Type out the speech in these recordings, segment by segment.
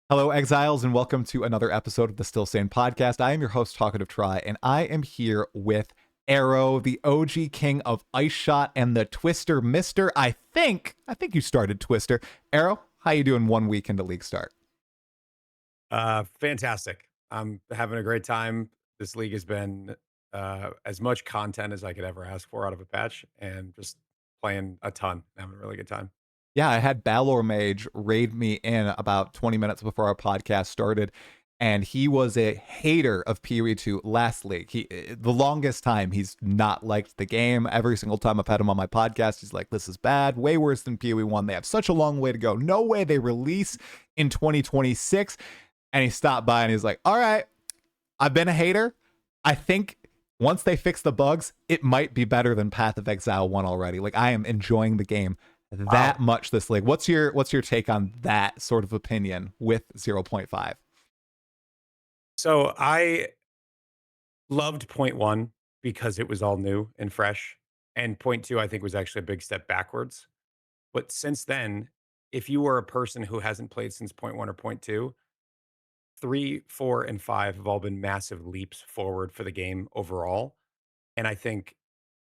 Hello, exiles, and welcome to another episode of the Still Sane podcast. I am your host, Talkative Tri, and I am here with aer0, the OG king of Ice Shot and the Twister Mister. I think you started Twister. aer0, how you doing 1 week into league start? Fantastic. I'm having a great time. This league has been as much content as I could ever ask for out of a patch, and just playing a ton. Having a really good time. Yeah, I had Balor Mage raid me in about 20 minutes before our podcast started, and he was a hater of PoE2 last league. The longest time he's not liked the game. Every single time I've had him on my podcast, he's like, this is bad, way worse than PoE1. They have such a long way to go. No way they release in 2026. And he stopped by and he's like, all right, I've been a hater. I think once they fix the bugs, it might be better than Path of Exile 1 already. Like, I am enjoying the game that much this league. What's your take on that sort of opinion with 0.5? So I loved point one because it was all new and fresh, and point two I think was actually a big step backwards. But since then, if you were a person who hasn't played since point one or point two, three, four, and five have all been massive leaps forward for the game overall. And I think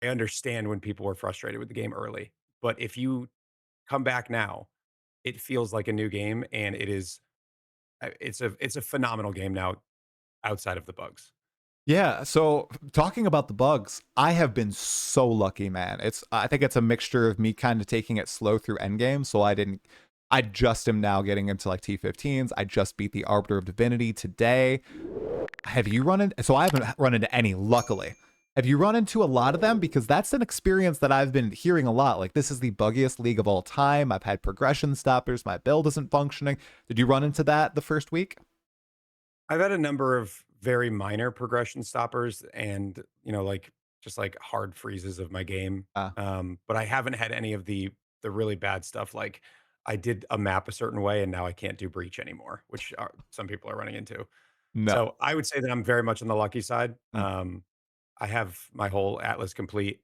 I understand when people were frustrated with the game early. But if you come back now, it feels like a new game, and it's a phenomenal game now outside of the bugs. Yeah, so talking about the bugs, I have been so lucky, man. I think it's a mixture of me kind of taking it slow through Endgame, so I just am now getting into like T15s. I just beat the Arbiter of Divinity today. Have you run into, so I haven't run into any, luckily. Have you run into a lot of them? Because that's an experience that I've been hearing a lot. Like, this is the buggiest league of all time. I've had progression stoppers. My build isn't functioning. Did you run into that the first week? I've had a number of very minor progression stoppers and, like just like hard freezes of my game. Uh, But I haven't had any of the really bad stuff. Like I did a map a certain way and now I can't do breach anymore, which some people are running into. no. So I would say that I'm very much on the lucky side. Mm, I have my whole atlas complete,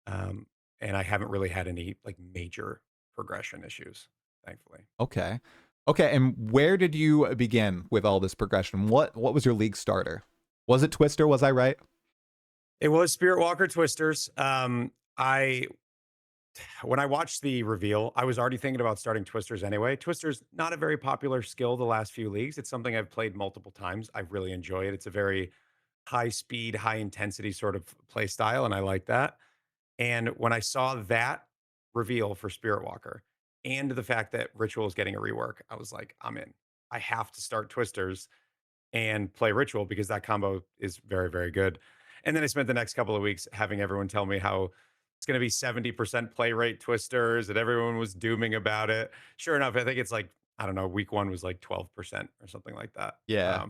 um, and I haven't really had any like major progression issues, thankfully. okay. Okay, and where did you begin with all this progression? What was your league starter? Was it Twister? Was I right? It was Spirit Walker Twisters. I When I watched the reveal, I was already thinking about starting Twisters anyway. Twisters not a very popular skill the last few leagues. It's something I've played multiple times. I really enjoy it. It's a very high speed, high intensity sort of play style, and I like that. And when I saw that reveal for Spirit Walker and the fact that Ritual is getting a rework, I was like, I'm in. I have to start Twisters and play Ritual because that combo is very, very good. And then I spent the next couple of weeks having everyone tell me how it's going to be 70% play rate Twisters and everyone was dooming about it. Sure enough, I think it's like, I don't know, week one was like 12% or something like that. Yeah.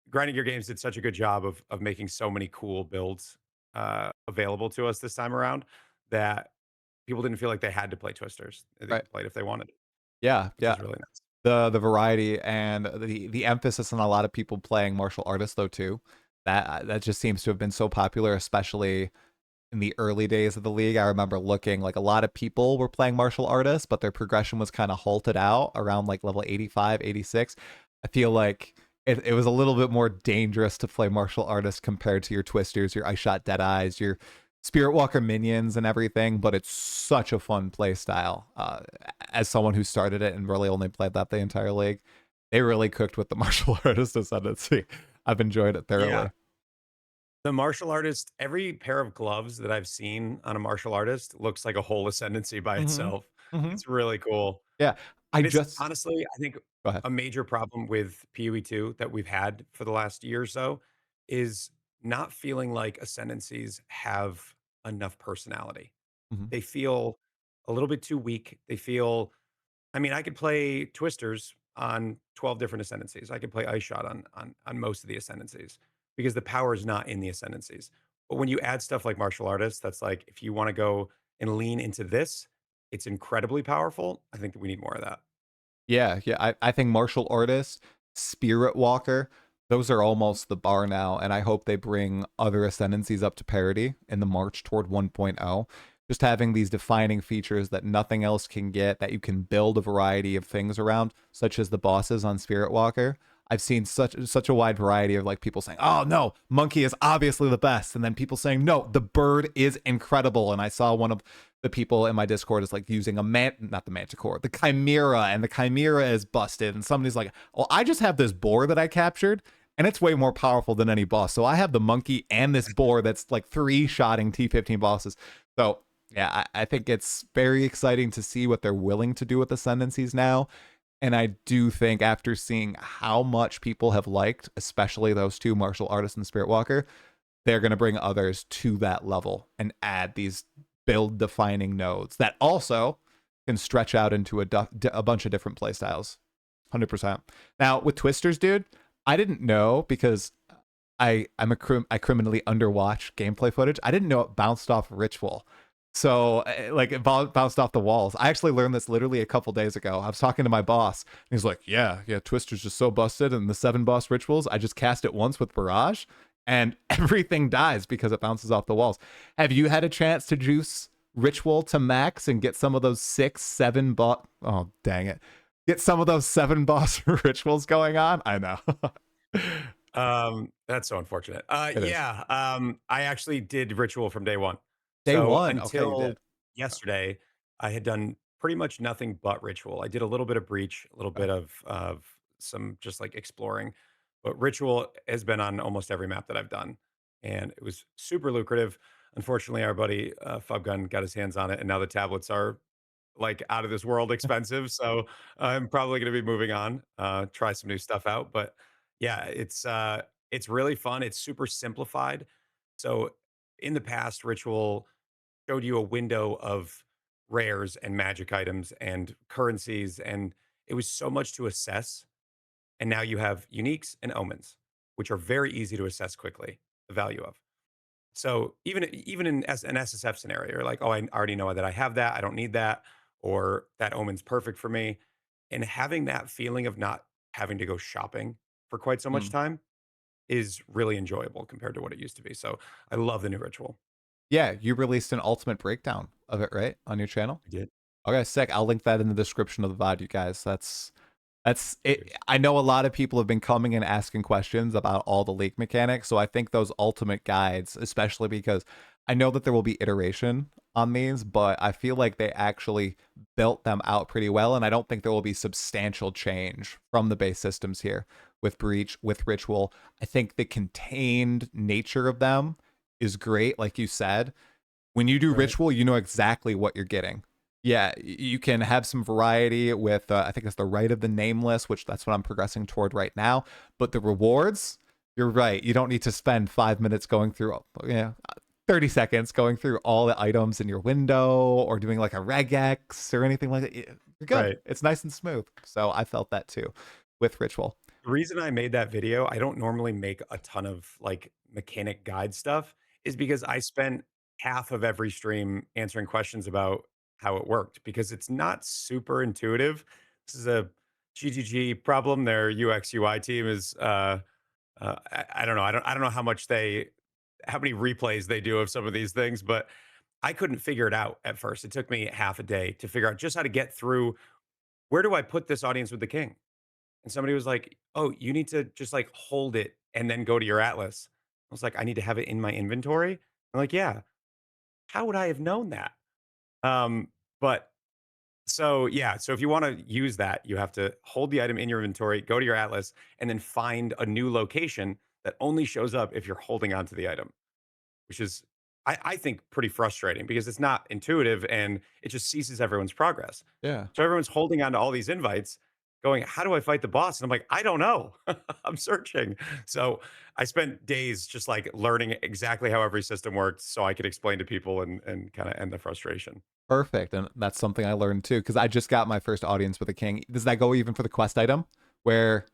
Grinding Your Games did such a good job of making so many cool builds available to us this time around that people didn't feel like they had to play Twisters. They Right. could play it if they wanted, Yeah, which yeah. is really nice. The variety and the emphasis on a lot of people playing martial artists though too. That just seems to have been so popular, especially in the early days of the league. I remember looking like a lot of people were playing martial artists, but their progression was kind of halted out around like level 85, 86. I feel like it was a little bit more dangerous to play martial artists compared to your Twisters, your I Shot Dead Eyes, your Spirit Walker minions and everything, but it's such a fun play style. As someone who started it and really only played that the entire league, they really cooked with the martial artist ascendancy. I've enjoyed it Yeah. thoroughly. The martial artist, every pair of gloves that I've seen on a martial artist looks like a whole ascendancy by Hmm. itself. Hmm. It's really cool. Yeah, I And it's just honestly, I think go ahead. a major problem with PoE2 that we've had for the last year or so is not feeling like ascendancies have enough personality. Hmm. They feel a little bit too weak. They feel, I mean, I could play Twisters on 12 different ascendancies. I could play Ice Shot on most of the ascendancies because the power is not in the ascendancies. But when you add stuff like martial artists, that's like if you want to go and lean into this, it's incredibly powerful. I think that we need more of that. Yeah, yeah. I think martial artist, spirit walker, those are almost the bar now, and I hope they bring other ascendancies up to parity in the march toward 1.0. just having these defining features that nothing else can get, that you can build a variety of things around, such as the bosses on Spirit Walker. I've seen such a wide variety of like people saying, "Oh no, monkey is obviously the best," and then people saying, "No, the bird is incredible." And I saw one of the people in my Discord is like using not the manticore, the chimera, and the chimera is busted. And somebody's like, "Well, I just have this boar that I captured, and it's way more powerful than any boss. So I have the monkey and this boar that's like 3-shotting T15 bosses." So yeah, I think it's very exciting to see what they're willing to do with Ascendancies now. And I do think after seeing how much people have liked, especially those two, Martial Artist and Spirit Walker, they're going to bring others to that level and add these build defining nodes that also can stretch out into a bunch of different playstyles. 100%. Now with Twisters, dude, I didn't know because I criminally underwatch gameplay footage. I didn't know it bounced off Ritual. So like it bounced off the walls. I actually learned this literally a couple days ago. I was talking to my boss and he's like, yeah, Twister's just so busted, and the 7 boss rituals, I just cast it once with Barrage and everything dies because it bounces off the walls. Have you had a chance to juice Ritual to max and get some of those 6-7 boss? Oh, dang it. Get some of those 7 boss rituals going on? I know. That's so unfortunate. It is. Yeah. I actually did ritual from day one. Day So one. Okay, you until did. yesterday, I had done pretty much nothing but ritual. I did a little bit of breach, a little Okay. bit of some just like exploring, but ritual has been on almost every map that I've done, and it was super lucrative. Unfortunately, our buddy Fubgun got his hands on it, and now the tablets are like out of this world expensive. So I'm probably going to be moving on, try some new stuff out. But yeah, it's really fun. It's super simplified. So in the past, Ritual showed you a window of rares and magic items and currencies, and it was so much to assess. And now you have uniques and omens, which are very easy to assess quickly the value of. So even in an SSF scenario, you're like, oh, I already know that I have that. I don't need that, or that omen's perfect for me. And having that feeling of not having to go shopping for quite so much Mm. time is really enjoyable compared to what it used to be. So I love the new ritual. Yeah, you released an ultimate breakdown of it, right? On your channel? I did. Okay, sick. I'll link that in the description of the VOD, you guys. That's it. Cheers. I know a lot of people have been coming and asking questions about all the league mechanics, so I think those ultimate guides, especially because I know that there will be iteration on these, but I feel like they actually built them out pretty well, and I don't think there will be substantial change from the base systems here with Breach, with Ritual. I think the contained nature of them is great, like you said. When you do Right. Ritual, you know exactly what you're getting. Yeah, you can have some variety with, I think it's the Right of the Nameless, which that's what I'm progressing toward right now. But the rewards, you're right. You don't need to spend 5 minutes going through, 30 seconds going through all the items in your window or doing like a regex or anything like that. You're good. Right. It's nice and smooth. So I felt that too with Ritual. The reason I made that video, I don't normally make a ton of like mechanic guide stuff, is because I spent half of every stream answering questions about how it worked because it's not super intuitive. This is a GGG problem. Their UX UI team is I don't know. I don't know how many replays they do of some of these things, but I couldn't figure it out at first. It took me half a day to figure out just how to get through, where do I put this audience with the king? And somebody was like, "Oh, you need to just like hold it and then go to your atlas." I was like, "I need to have it in my inventory." I'm like, "Yeah, how would I have known that?" But so yeah, so if you want to use that, you have to hold the item in your inventory, go to your atlas, and then find a new location that only shows up if you're holding onto the item, which is I think pretty frustrating because it's not intuitive and it just ceases everyone's progress. Yeah. So everyone's holding on to all these invites, going, "How do I fight the boss?" And I'm like, "I don't know. I'm searching." So I spent days just like learning exactly how every system worked so I could explain to people and kind of end the frustration. Perfect. And that's something I learned too, because I just got my first audience with a king. Does that go even for the quest item where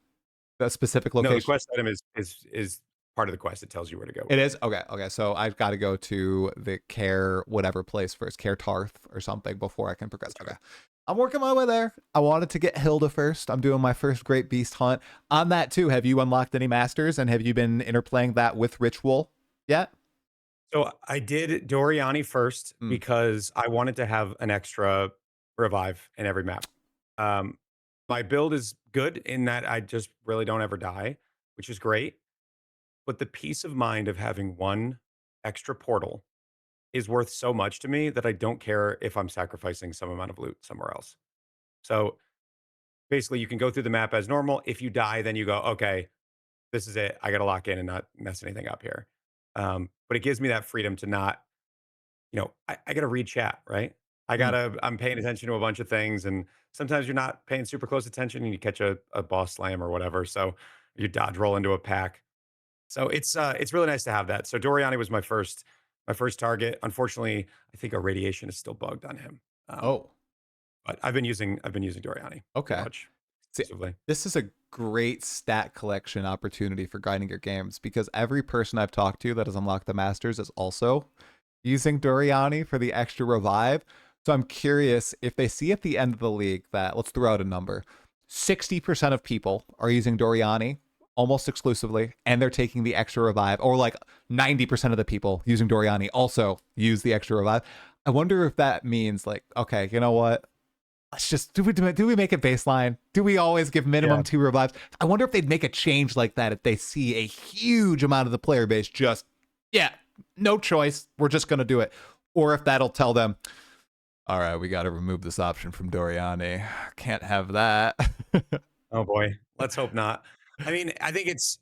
the specific No, the location? quest item is part of the quest. It tells you where to go It with it. is? Okay, okay. So I've got to go to the care whatever place first, care Tarth or something before I can progress. That's Okay. right. I'm working my way there. I wanted to get Hilda first. I'm doing my first Great Beast hunt. On that too, have you unlocked any masters and have you been interplaying that with Ritual yet? So I did Doryani first Mm. because I wanted to have an extra revive in every map. Um, my build is good in that I just really don't ever die, which is great. But the peace of mind of having one extra portal is worth so much to me that I don't care if I'm sacrificing some amount of loot somewhere else. So basically, you can go through the map as normal. If you die, then you go, okay, this is it. I got to lock in and not mess anything up here. But it gives me that freedom to not, I got to read chat, right? Mm. I'm paying attention to a bunch of things. And sometimes you're not paying super close attention and you catch a boss slam or whatever. So you dodge roll into a pack. So it's really nice to have that. So Doryani was my first target. Unfortunately, I think our radiation is still bugged on him. Oh, But I've been using Doryani pretty okay. much See, exclusively. this is a great stat collection opportunity for grinding your games because every person I've talked to that has unlocked the Masters is also using Doryani for the extra revive. So I'm curious if they see at the end of the league that, let's throw out a number, 60% of people are using Doryani almost exclusively, and they're taking the extra revive, or like 90% of the people using Doryani also use the extra revive. I wonder if that means like, okay, you know what? Let's just do we make it baseline? Do we always give Yeah. minimum 2 revives? I wonder if they'd make a change like that if they see a huge amount of the player base just, yeah, no choice, we're just gonna do it, or if that'll tell them, all right, we got to remove this option from Doryani. Can't have that. Oh boy. Let's hope not. I mean, I think it's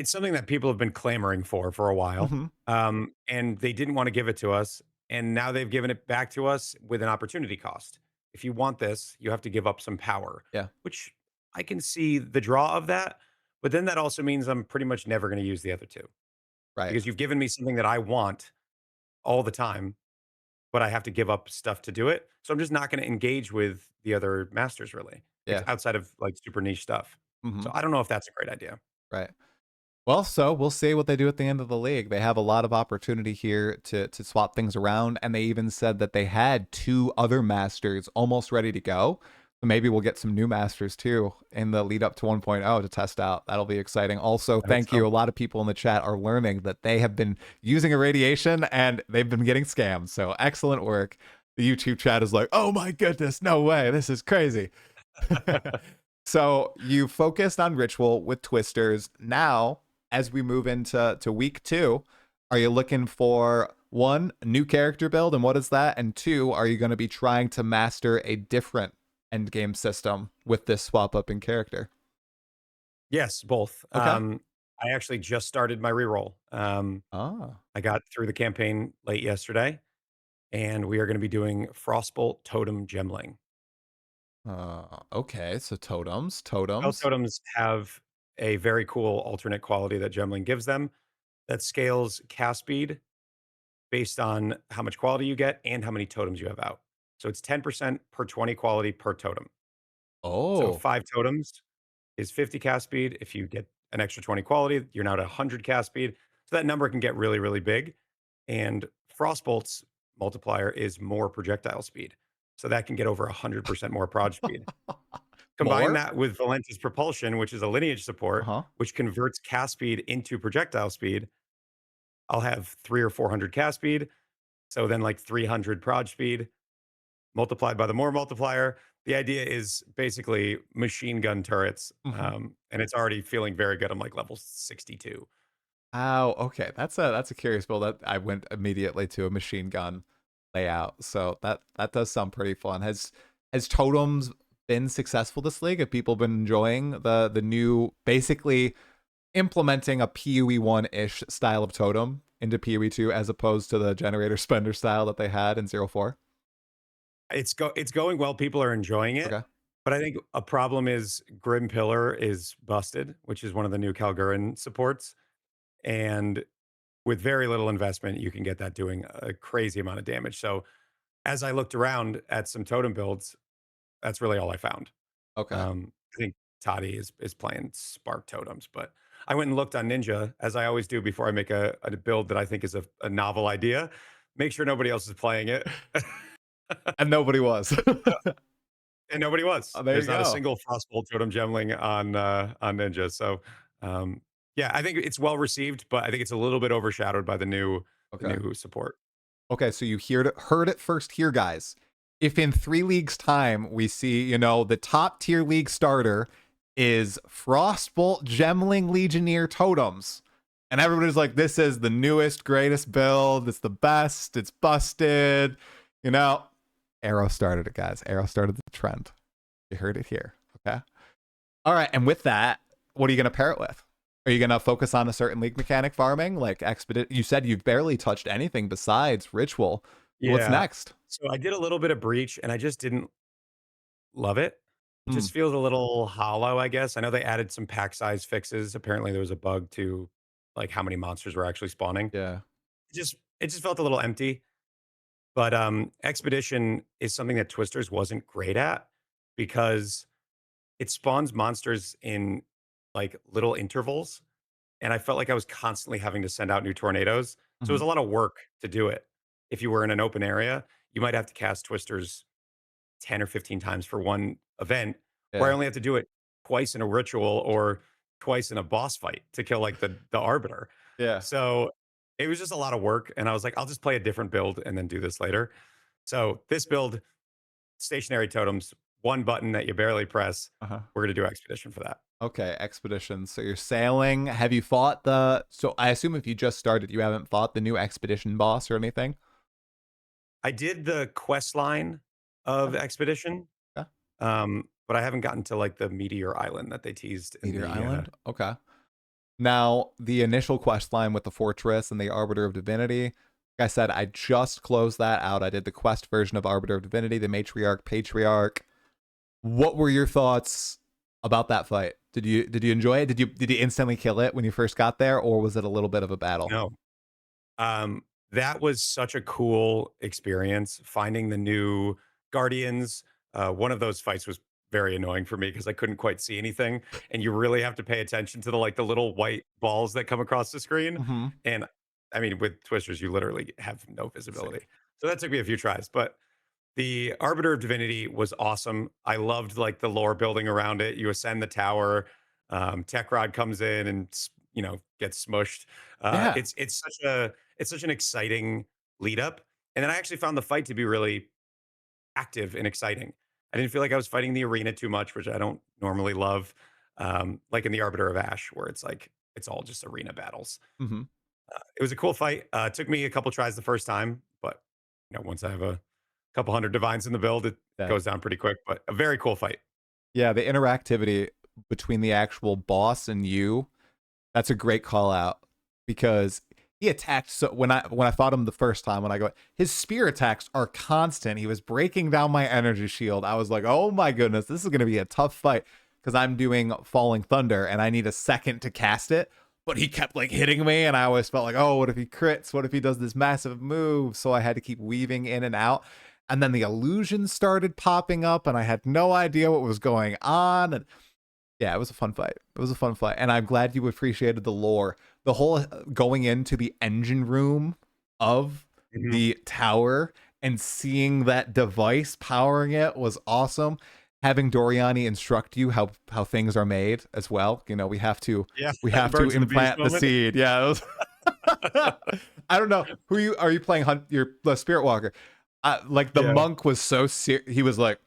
something that people have been clamoring for a while, Hmm. and they didn't want to give it to us, and now they've given it back to us with an opportunity cost. If you want this, you have to give up some power, Yeah, which I can see the draw of that. But then that also means I'm pretty much never going to use the other two right. because you've given me something that I want all the time, but I have to give up stuff to do it. So I'm just not going to engage with the other masters really, Yeah. outside of like super niche stuff. Hmm. So I don't know if that's a great idea. Right. Well, so we'll see what they do at the end of the league. They have a lot of opportunity here to swap things around, and they even said that they had 2 other masters almost ready to go. So maybe we'll get some new masters too in the lead up to 1.0 to test out. That'll be exciting. Also, I hope thank you. so. A lot of people in the chat are learning that they have been using irradiation and they've been getting scammed. So excellent work. The YouTube chat is like, oh my goodness, no way. This is crazy. So you focused on ritual with twisters. Now, as we move into week 2, are you looking for one, new character build, and what is that? And two, are you going to be trying to master a different endgame system with this swap up in character? Yes, both. Okay. I actually just started my reroll. Ah. I got through the campaign late yesterday, and we are going to be doing Frostbolt Totem Gemling. Okay. So totems, Spell totems. totems have a very cool alternate quality that Gemling gives them that scales cast speed based on how much quality you get and how many totems you have out. So it's 10% per 20 quality per totem. So Oh. 5 totems is 50 cast speed. If you get an extra 20 quality, you're now at 100 cast speed. So that number can get really, really big. And Frostbolt's multiplier is more projectile speed. So that can get over 100% more prod speed. Combine More? that with Valenta's propulsion, which is a lineage Uh support, huh. which converts cast speed into projectile speed. I'll have 3 or 400 cast speed. So then like 300 prod speed multiplied by the more multiplier. The idea is basically machine gun turrets. Mm-hmm. And it's already feeling very good. I'm like level 62. Oh, okay. That's a curious build. That I went immediately to a machine gun layout. So that does sound pretty fun. Has totems been successful this league? Have people been enjoying the new, basically implementing a PoE1-ish style of totem into PoE2 as opposed to the generator spender style that they had in 04? It's going well. People are enjoying it. Okay. But I think a problem is Grim Pillar is busted, which is one of the new Kalgurin supports. And with very little investment, you can get that doing a crazy amount of damage. So as I looked around at some totem builds, that's really all I found. Okay. I think Toddy is playing Spark totems, but I went and looked on Ninja, as I always do before I make a build that I think is a novel idea. Make sure nobody else is playing it. And nobody was. And nobody was. Oh, there There's you not a go. single Frostbolt Totem Gemling on Ninja. So, yeah, I think it's well received, but I think it's a little bit overshadowed by the new the Okay. new support. Okay, so you heard it first here, guys. If in 3 leagues' time we see, the top tier league starter is Frostbolt Gemling Legionnaire Totems, and everybody's like, this is the newest, greatest build, it's the best, it's busted, aer0 started it, guys. aer0 started the trend. You heard it here. Okay. All right, and with that, what are you gonna pair it with? Are you gonna focus on a certain league mechanic farming, like expedite? You said you've barely touched anything besides ritual. What's Yeah. next? So I did a little bit of breach and I just didn't love it. It Hmm. just feels a little hollow, I guess. I know they added some pack size fixes. Apparently there was a bug to like how many monsters were actually spawning. Yeah. It just felt a little empty. But expedition is something that Twisters wasn't great at because it spawns monsters in like little intervals. And I felt like I was constantly having to send out new tornadoes. So it Hmm. was a lot of work to do it. If you were in an open area, you might have to cast Twisters 10 or 15 times for one event, where I Yeah. only have to do it twice in a ritual or twice in a boss fight to kill like the Arbiter. Yeah. So it was just a lot of work. And I was like, I'll just play a different build and then do this later. So this build, stationary totems, one button that you barely press. Uh-huh. We're going to do expedition for that. Okay, expedition. So you're sailing. Have you fought the? So I assume if you just started, you haven't fought the new expedition boss or anything. I did the quest line of Okay. expedition, Okay. but I haven't gotten to like the meteor island that they teased in Meteor the Island. Okay. Now, the initial quest line with the fortress and the Arbiter of Divinity, like I said, I just closed that out. I did the quest version of Arbiter of Divinity, the Matriarch, Patriarch. What were your thoughts about that fight? Did you enjoy it? Did you instantly kill it when you first got there, or was it a little bit of a battle? no. That was such a cool experience finding the new guardians. One of those fights was very annoying for me because I couldn't quite see anything, and you really have to pay attention to the little white balls that come across the screen. Mm-hmm. And I mean, with twisters, you literally have no visibility. So that took me a few tries, but the Arbiter of Divinity was awesome. I loved like the lore building around it. You ascend the tower, Tech Rod comes in and gets smushed. Yeah. It's such an exciting lead up, and then I actually found the fight to be really active and exciting. I didn't feel like I was fighting the arena too much, which I don't normally love. Like in the Arbiter of Ash, where it's all just arena battles. Mm-hmm. It was a cool fight. It took me a couple tries the first time, but once I have a couple hundred divines in the build, it Yeah. goes down pretty quick. But a very cool fight. Yeah, the interactivity between the actual boss and you, that's a great call out because he attacked. So when I fought him the first time, when I go, his spear attacks are constant. He was breaking down my energy shield. I was like, oh my goodness, this is going to be a tough fight because I'm doing Falling Thunder and I need a second to cast it. But he kept like hitting me, and I always felt like, oh, what if he crits? What if he does this massive move? So I had to keep weaving in and out. And then the illusions started popping up, and I had no idea what was going on. And yeah, it was a fun fight. It was a fun fight. And I'm glad you appreciated the lore. The whole going into the engine room of Mhm. the tower and seeing that device powering it was awesome. Having Doryani instruct you how things are made as well. We have to Yeah, we have to birds and the bees implant the moment. seed. Yeah. It was I don't know who you are. You playing your the Spirit Walker? Like the Yeah, monk was so he was like,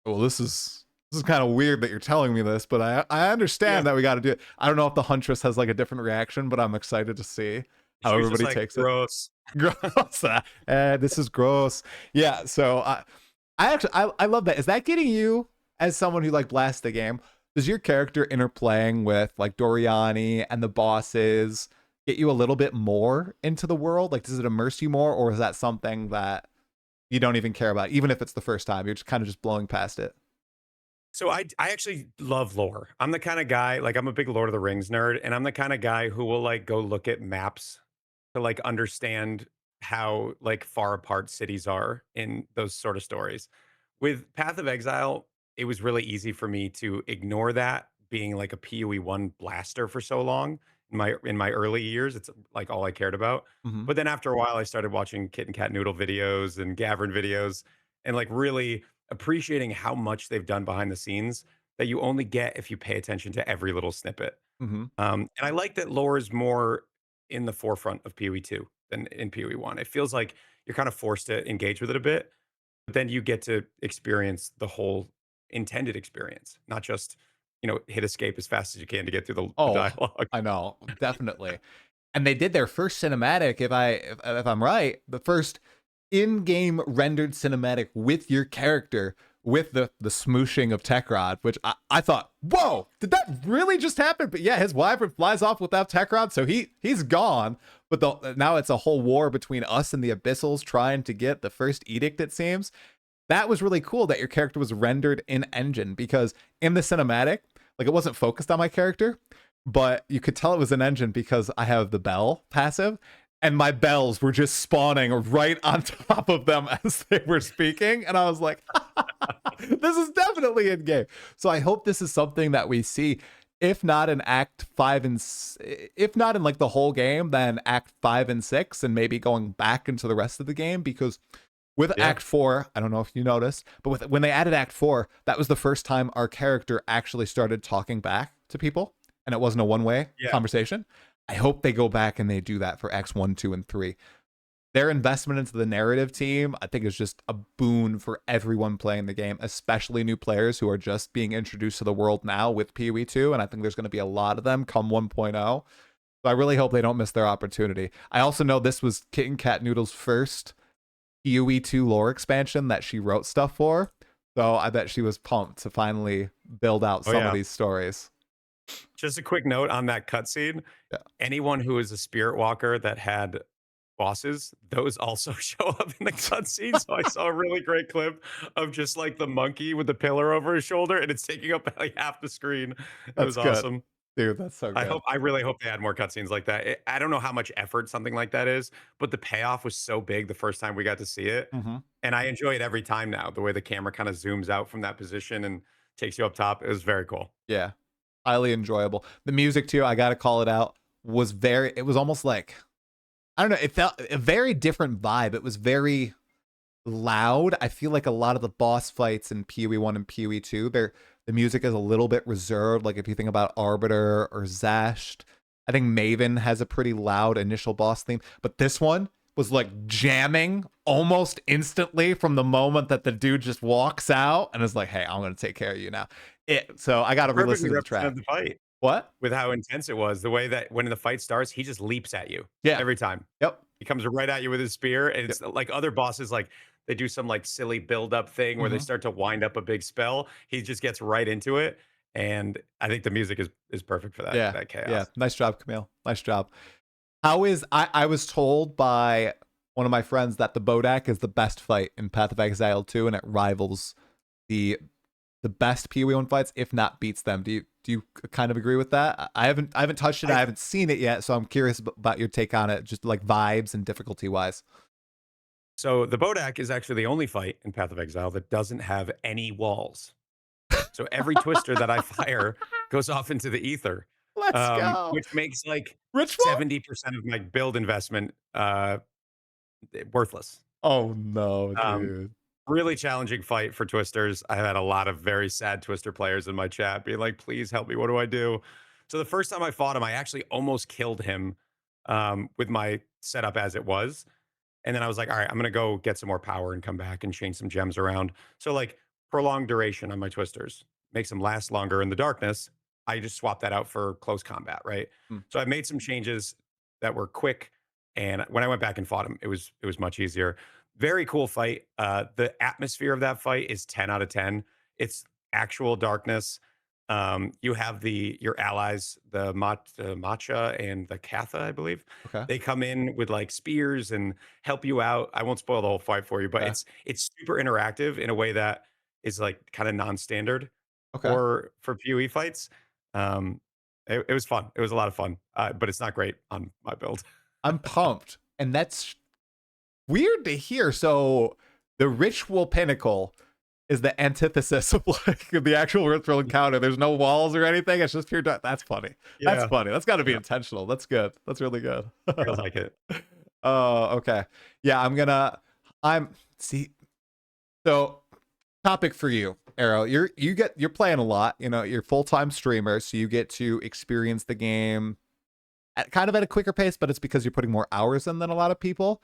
well, this is kind of weird that you're telling me this, but I yeah. understand that we got to do it. I don't know if the Huntress has like a different reaction, but I'm excited to see how She was just everybody like, takes it. gross. Gross. This is gross. Yeah. So I actually I love that. Is that getting you as someone who like blasts the game? Does your character interplaying with like Doryani and the bosses get you a little bit more into the world? Like, does it immerse you more, or is that something that you don't even care about, even if it's the first time? You're just kind of just blowing past it. So I actually love lore. I'm the kind of guy, like I'm a big Lord of the Rings nerd, and I'm the kind of guy who will like go look at maps to like understand how like far apart cities are in those sort of stories. With Path of Exile, it was really easy for me to ignore that being like a PoE1 blaster for so long in my early years. It's like all I cared about. Mm-hmm. But then after a while, I started watching Kit and Kat Noodle videos and Gavin videos and like really appreciating how much they've done behind the scenes that you only get if you pay attention to every little snippet. Mm-hmm. And I like that lore is more in the forefront of PoE2 than in PoE1. It feels like you're kind of forced to engage with it a bit, but then you get to experience the whole intended experience, not just, hit escape as fast as you can to get through the Oh, dialogue. I know, definitely. And they did their first cinematic, if I'm right, the first in-game rendered cinematic with your character with the smooshing of Techrod, which I thought, whoa, did that really just happen? But yeah, his wyvern flies off without Techrod, so he's gone. But now it's a whole war between us and the Abyssals trying to get the first edict, it seems. That was really cool that your character was rendered in engine, because in the cinematic, like, it wasn't focused on my character, but you could tell it was an engine because I have the bell passive, and my bells were just spawning right on top of them as they were speaking, and I was like, this is definitely in game. So I hope this is something that we see, if not in Act 5 and if not in like the whole game, then Act 5 and 6, and maybe going back into the rest of the game, because with Yeah. Act 4, I don't know if you noticed, but when they added Act 4, that was the first time our character actually started talking back to people, and it wasn't a one-way Yeah. conversation. I hope they go back and they do that for Acts 1, 2, and 3. Their investment into the narrative team, I think, is just a boon for everyone playing the game, especially new players who are just being introduced to the world now with PoE2, and I think there's going to be a lot of them come 1.0. So I really hope they don't miss their opportunity. I also know this was Kitten Cat Noodle's first PoE2 lore expansion that she wrote stuff for, so I bet she was pumped to finally build out some of these stories. Just a quick note on that cutscene. Yeah. Anyone who is a spirit walker that had bosses, those also show up in the cutscene. So I saw a really great clip of just like the monkey with the pillar over his shoulder, and it's taking up like half the screen. It That's was good. awesome. Dude, that's so good. I really hope they add more cutscenes like that. I don't know how much effort something like that is, but the payoff was so big the first time we got to see it. Mm-hmm. And I enjoy it every time now. The way the camera kind of zooms out from that position and takes you up top. It was very cool. Yeah, highly enjoyable. The music too, I gotta call it out, it was almost like, I don't know, it felt a very different vibe. It was very loud. I feel like a lot of the boss fights in PoE1 and PoE2, the music is a little bit reserved. Like if you think about Arbiter or Zasht, I think Maven has a pretty loud initial boss theme, but this one was like jamming almost instantly from the moment that the dude just walks out and is like, hey, I'm gonna take care of you now. So I gotta re-listen to the track. The fight. What? With how intense it was, the way that when the fight starts, he just leaps at you Yeah. every time. Yep. He comes right at you with his spear, and it's like other bosses, like they do some like silly build-up thing where they start to wind up a big spell. He just gets right into it, and I think the music is perfect for that. Yeah. That chaos. Yeah. Nice job, Camille. Nice job. I was told by one of my friends that the Bodak is the best fight in Path of Exile 2, and it rivals the best PoE1 fights, if not beats them. Do you kind of agree with that? I haven't touched it. I haven't seen it yet, so I'm curious about your take on it, just like vibes and difficulty wise. So the Bodak is actually the only fight in Path of Exile that doesn't have any walls. So every twister that I fire goes off into the ether. Let's go. Which makes like Ritual? 70% of my build investment worthless. Oh no, Um, dude. really challenging fight for twisters. I had a lot of very sad twister players in my chat being like, please help me. What do I do? So the first time I fought him, I actually almost killed him with my setup as it was. And then I was like, all right, I'm going to go get some more power and come back and change some gems around. So, like, prolonged duration on my twisters makes them last longer in the darkness. I just swapped that out for close combat, right? So I made some changes that were quick. And when I went back and fought him, it was much easier. Very cool fight. The atmosphere of that fight is 10 out of 10. It's actual darkness. You have your allies, the Matcha and the Katha, I believe. Okay. They come in with like spears and help you out. I won't spoil the whole fight for you, but Okay. it's super interactive in a way that is like kind of non-standard Okay. for PoE fights. It was fun. It was a lot of fun, but it's not great on my build. I'm pumped, and that's weird to hear. So the ritual pinnacle is the antithesis of like the actual ritual encounter. There's no walls or anything. It's just pure dark. That's funny. Yeah. That's funny. That's got to be intentional. That's good. That's really good. Feels like it. Oh, okay. Yeah, see. So, topic for you, aer0. You're playing a lot. You know, you're full-time streamer, so you get to experience the game kind of at a quicker pace, but it's because you're putting more hours in than a lot of people.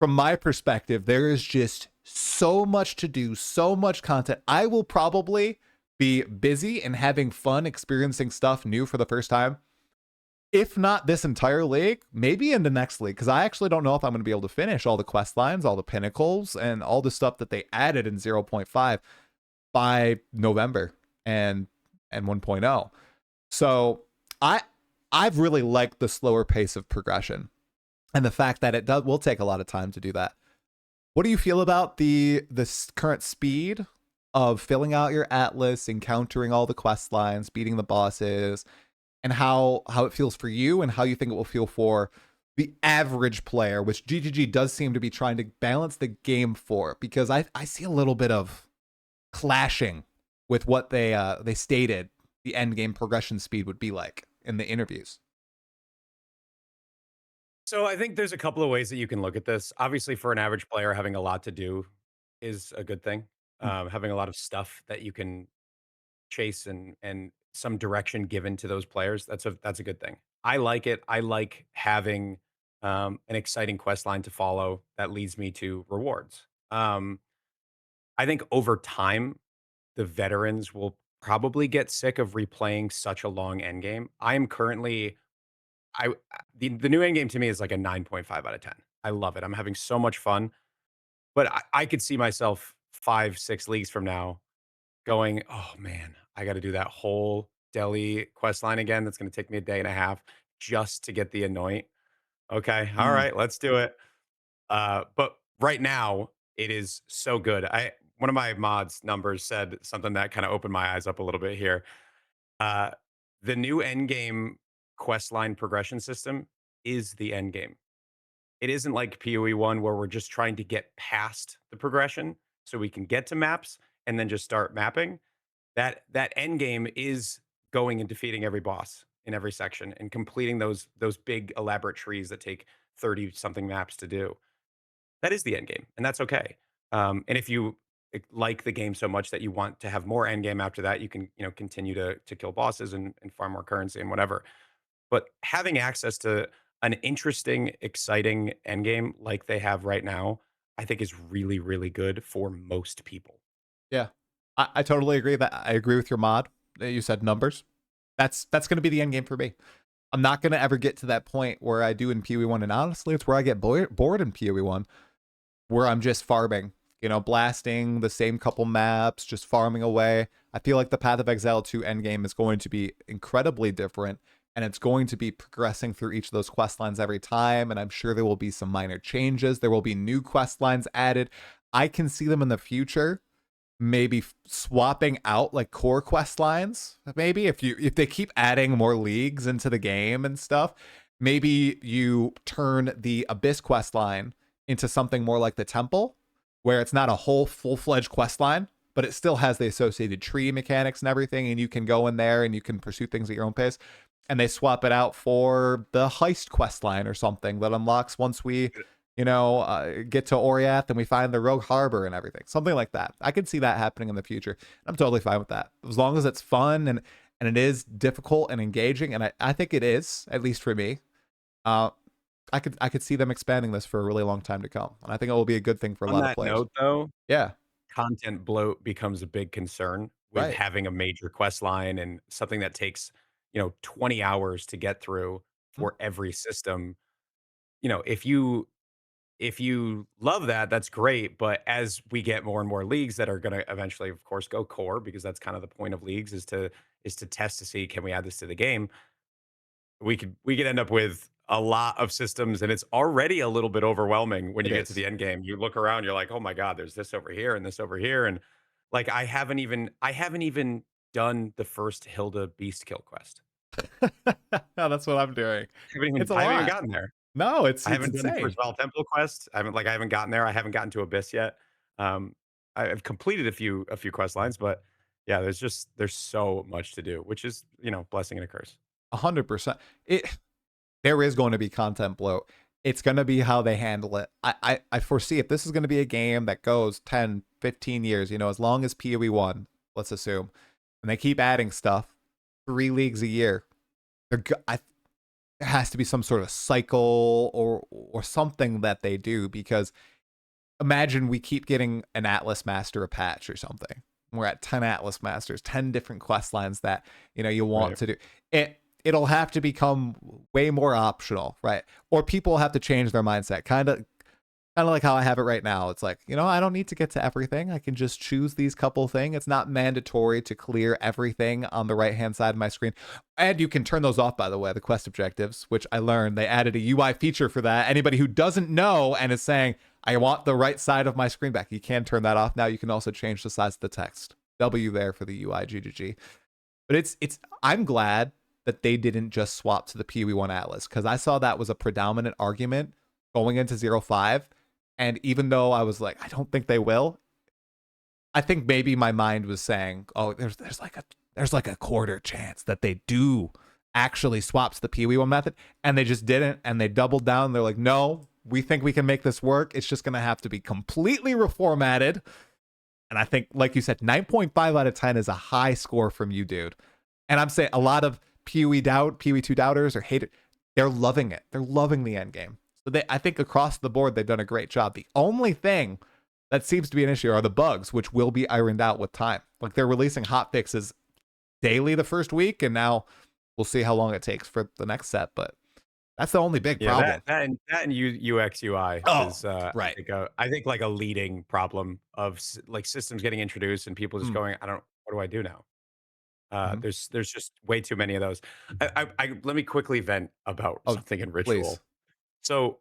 From my perspective, there is just so much to do, so much content. I will probably be busy and having fun experiencing stuff new for the first time. If not this entire league, maybe in the next league, because I actually don't know if I'm going to be able to finish all the quest lines, all the pinnacles, and all the stuff that they added in 0.5 by November and 1.0. So I've really liked the slower pace of progression and the fact that it will take a lot of time to do that. What do you feel about the current speed of filling out your atlas, encountering all the quest lines, beating the bosses, and how it feels for you and how you think it will feel for the average player, which GGG does seem to be trying to balance the game for, because I see a little bit of clashing with what they stated the end game progression speed would be like in the interviews. So I think there's a couple of ways that you can look at this. Obviously, for an average player, having a lot to do is a good thing. Mm. Having a lot of stuff that you can chase and some direction given to those players, that's a good thing. I like it. I like having an exciting quest line to follow that leads me to rewards. I think over time, the veterans will probably get sick of replaying such a long end game. I am currently the new end game to me is like a 9.5 out of 10. I love it. I'm having so much fun, but I could see myself 5, 6 leagues from now going, "Oh man, I got to do that whole Delhi quest line again. That's going to take me a day and a half just to get the anoint." Okay, all Mm. right, let's do it. But right now, it is so good. I One of my mods numbers said something that kind of opened my eyes up a little bit here. Uh, the new end game quest line progression system is the end game. It isn't like PoE1 where we're just trying to get past the progression so we can get to maps and then just start mapping. That end game is going and defeating every boss in every section and completing those big elaborate trees that take 30 something maps to do. That is the end game, and that's okay. And if you like the game so much that you want to have more end game after that, you can continue to kill bosses and farm more currency and whatever. But having access to an interesting, exciting end game like they have right now, I think is really, really good for most people. Yeah, I totally agree. That I agree with your mod. You said numbers. That's going to be the end game for me. I'm not going to ever get to that point where I do in PoE1, and honestly, it's where I get bored in PoE1, where I'm just farming, blasting the same couple maps, just farming away. I feel like the Path of Exile 2 endgame is going to be incredibly different, and it's going to be progressing through each of those quest lines every time, and I'm sure there will be some minor changes. There will be new quest lines added. I can see them in the future maybe swapping out like core quest lines. Maybe if they keep adding more leagues into the game and stuff, maybe you turn the Abyss quest line into something more like the Temple, where it's not a whole full-fledged quest line, but it still has the associated tree mechanics and everything, and you can go in there and you can pursue things at your own pace. And they swap it out for the heist quest line or something that unlocks once we get to Oriath and we find the Rogue Harbor and everything. Something like that. I could see that happening in the future. I'm totally fine with that. As long as it's fun and it is difficult and engaging, and I think it is, at least for me. Uh, I could see them expanding this for a really long time to come. And I think it will be a good thing for a On lot of that players. note, though, Yeah, content bloat becomes a big concern with right. having a major quest line and something that takes 20 hours to get through Mm. for every system. If you love that, that's great. But as we get more and more leagues that are going to eventually, of course, go core, because that's kind of the point of leagues is to test to see, can we add this to the game. We could end up with a lot of systems, and it's already a little bit overwhelming when It you get to is. the end game. You look around, you're like, oh my god, there's this over here and this over here, and like I haven't even done the first Hilda Beast Kill quest. No, that's what I'm doing. It's a I haven't even lot. gotten there. No, it's I it's haven't done the first insane. Val Temple quest. I haven't gotten there. I haven't gotten to Abyss yet. Um, I've completed a few quest lines, but yeah, there's so much to do, which is blessing and a curse. 100%. It There is going to be content bloat. It's going to be how they handle it. I foresee if this is going to be a game that goes 10, 15 years, as long as PoE1, let's assume, and they keep adding stuff, 3 leagues a year, they're there has to be some sort of cycle or something that they do, because imagine we keep getting an Atlas Master a patch or something. We're at 10 Atlas Masters, 10 different quest lines that, you want Right. to do. It'll have to become way more optional, right? Or people have to change their mindset. Kind of like how I have it right now. It's like, I don't need to get to everything. I can just choose these couple things. It's not mandatory to clear everything on the right hand side of my screen. And you can turn those off, by the way, the quest objectives, which I learned they added a UI feature for that. Anybody who doesn't know and is saying, I want the right side of my screen back, you can turn that off now. You can also change the size of the text. W there for the UI GGG. But I'm glad that they didn't just swap to the PoE1 Atlas, because I saw that was a predominant argument going into 05. And even though I was like, I don't think they will, I think maybe my mind was saying, oh, there's like a quarter chance that they do actually swap to the PoE1 method, and they just didn't, and they doubled down. They're like, no, we think we can make this work. It's just gonna have to be completely reformatted. And I think, like you said, 9.5 out of 10 is a high score from you, dude. And I'm saying a lot of PoE2 doubters or haters, they're loving it. They're loving the end game. So I think across the board, they've done a great job. The only thing that seems to be an issue are the bugs, which will be ironed out with time. Like, they're releasing hot fixes daily the first week, and now we'll see how long it takes for the next set. But that's the only big Yeah, problem. that and UX UI Oh, is, right. I think like a leading problem of like systems getting introduced and people just Mm, going, I don't, what do I do now? mhm. There's just way too many of those. Let me quickly vent about Oh, something in please. Ritual. So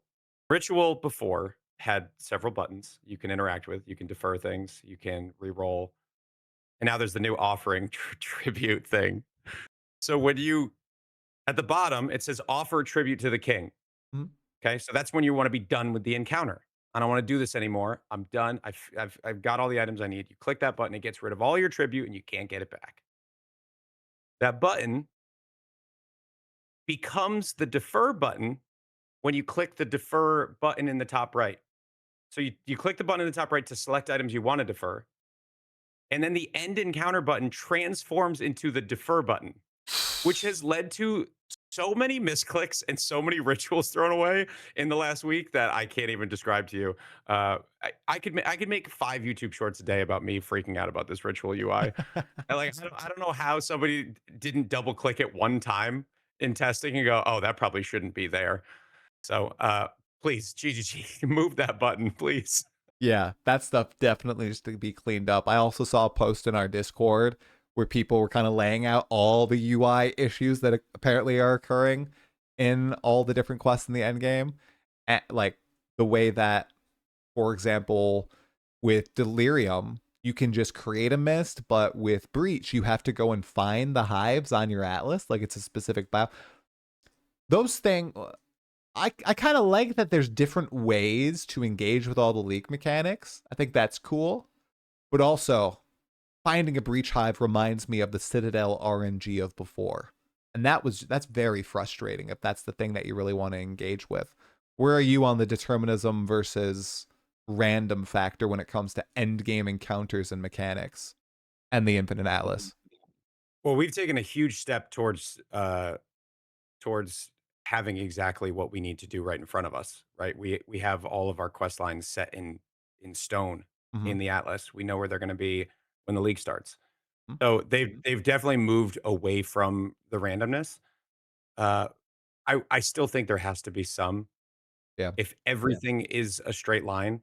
Ritual before had several buttons you can interact with. You can defer things, you can re-roll, and now there's the new offering tribute thing. So when you at the bottom it says offer tribute to the king. Mhm. Okay, so that's when you want to be done with the encounter. I don't want to do this anymore. I'm done. I've got all the items I need. You click that button, it gets rid of all your tribute, and you can't get it back. That button becomes the defer button when you click the defer button in the top right. So you click the button in the top right to select items you want to defer, and then the end encounter button transforms into the defer button, which has led to so many misclicks and so many rituals thrown away in the last week that I can't even describe to you. I could make 5 YouTube shorts a day about me freaking out about this ritual UI. I don't know how somebody didn't double click it one time in testing and go, oh, that probably shouldn't be there. So please, GGG, move that button, please. Yeah, that stuff definitely needs to be cleaned up. I also saw a post in our Discord where people were kind of laying out all the UI issues that apparently are occurring in all the different quests in the end game. Like the way that, for example, with Delirium, you can just create a mist, but with Breach, you have to go and find the hives on your atlas. Like, it's a specific bio. Those things, I kind of like that there's different ways to engage with all the league mechanics. I think that's cool. But also, finding a breach hive reminds me of the Citadel RNG of before. And that's very frustrating if that's the thing that you really want to engage with. Where are you on the determinism versus random factor when it comes to end game encounters and mechanics and the Infinite Atlas? Well, we've taken a huge step towards having exactly what we need to do right in front of us, right? We have all of our quest lines set in stone Mm-hmm. in the atlas. We know where they're going to be when the league starts. So they've definitely moved away from the randomness. Uh, I still think there has to be some. Yeah. If everything is a straight line,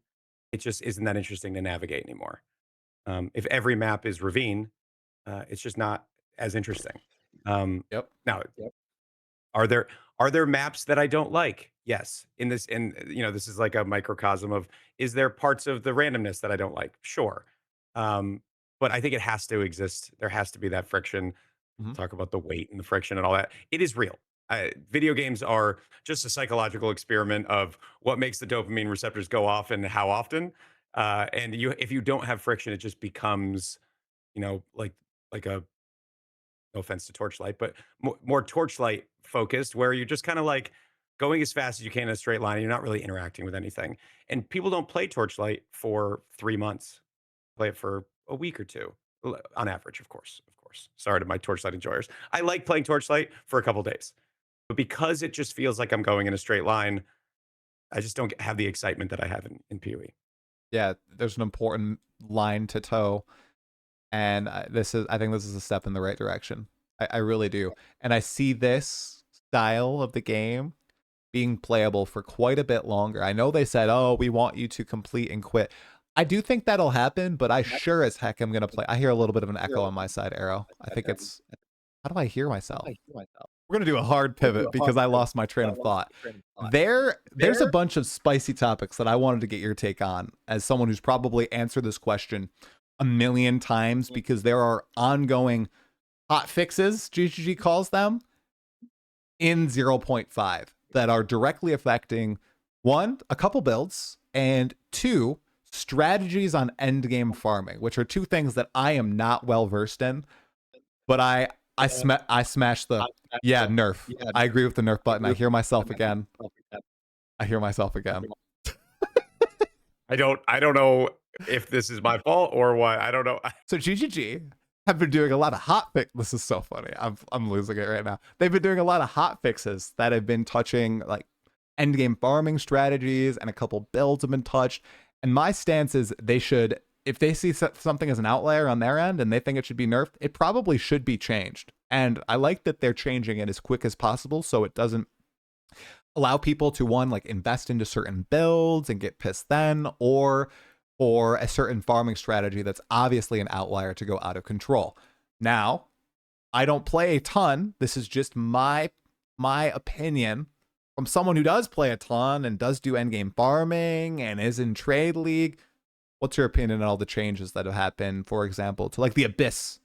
it just isn't that interesting to navigate anymore. If every map is ravine, it's just not as interesting. Yep. Now, are there are there maps that I don't like? Yes. In this this is like a microcosm of, is there parts of the randomness that I don't like? Sure. Um, but I think it has to exist. There has to be that friction. Mm-hmm. People talk about the weight and the friction and all that. It is real. Video games are just a psychological experiment of what makes the dopamine receptors go off and how often. And if you don't have friction, it just becomes, like a, no offense to Torchlight, but more Torchlight focused, where you're just kind of like going as fast as you can in a straight line. And you're not really interacting with anything. And people don't play Torchlight for 3 months. Play it for a week or two, on average, of course. Of course. Sorry to my Torchlight enjoyers. I like playing Torchlight for a couple days. But because it just feels like I'm going in a straight line, I just don't have the excitement that I have in PoE. Yeah, there's an important line to toe, and I think this is a step in the right direction. I really do, and I see this style of the game being playable for quite a bit longer. I know they said, "Oh, we want you to complete and quit." I do think that'll happen, but I sure as heck am gonna play. I hear a little bit of an echo on my side, aer0. I think it's. How do I hear myself? We're gonna do a hard pivot because I lost my train of thought. There's a bunch of spicy topics that I wanted to get your take on as someone who's probably answered this question a million times, because there are ongoing hot fixes, GGG calls them, in 0.5 that are directly affecting, one, a couple builds, and two, strategies on endgame farming, which are two things that I am not well versed in. But I smashed the nerf. I agree with the nerf button. I hear myself again. I hear myself again. I don't know if this is my fault or what. I don't know. So GGG have been doing a lot of hot fix. This is so funny. I'm losing it right now. They've been doing a lot of hot fixes that have been touching like endgame farming strategies, and a couple builds have been touched. And my stance is they should, if they see something as an outlier on their end and they think it should be nerfed, it probably should be changed. And I like that they're changing it as quick as possible so it doesn't allow people to, one, like invest into certain builds and get pissed then, or a certain farming strategy that's obviously an outlier to go out of control. Now, I don't play a ton. This is just my opinion from someone who does play a ton and does do endgame farming and is in trade league. What's your opinion on all the changes that have happened, for example, to like the Abyss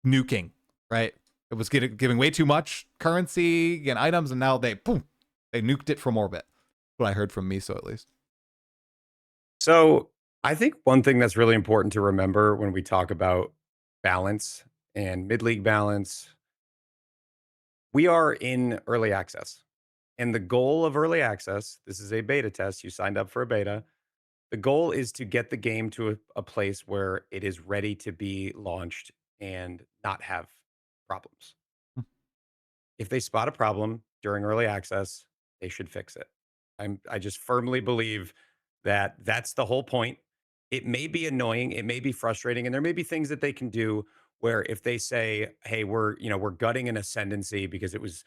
nuking, right? It was giving way too much currency and items, and now they nuked it from orbit. What I heard from Miso, at least. So I think one thing that's really important to remember when we talk about balance and mid-league balance, we are in early access. And the goal of early access, this is a beta test, you signed up for a beta. The goal is to get the game to a place where it is ready to be launched and not have problems. If they spot a problem during early access, they should fix it. I just firmly believe that that's the whole point. It may be annoying, it may be frustrating, and there may be things that they can do where if they say, "Hey, we're gutting an ascendancy because it was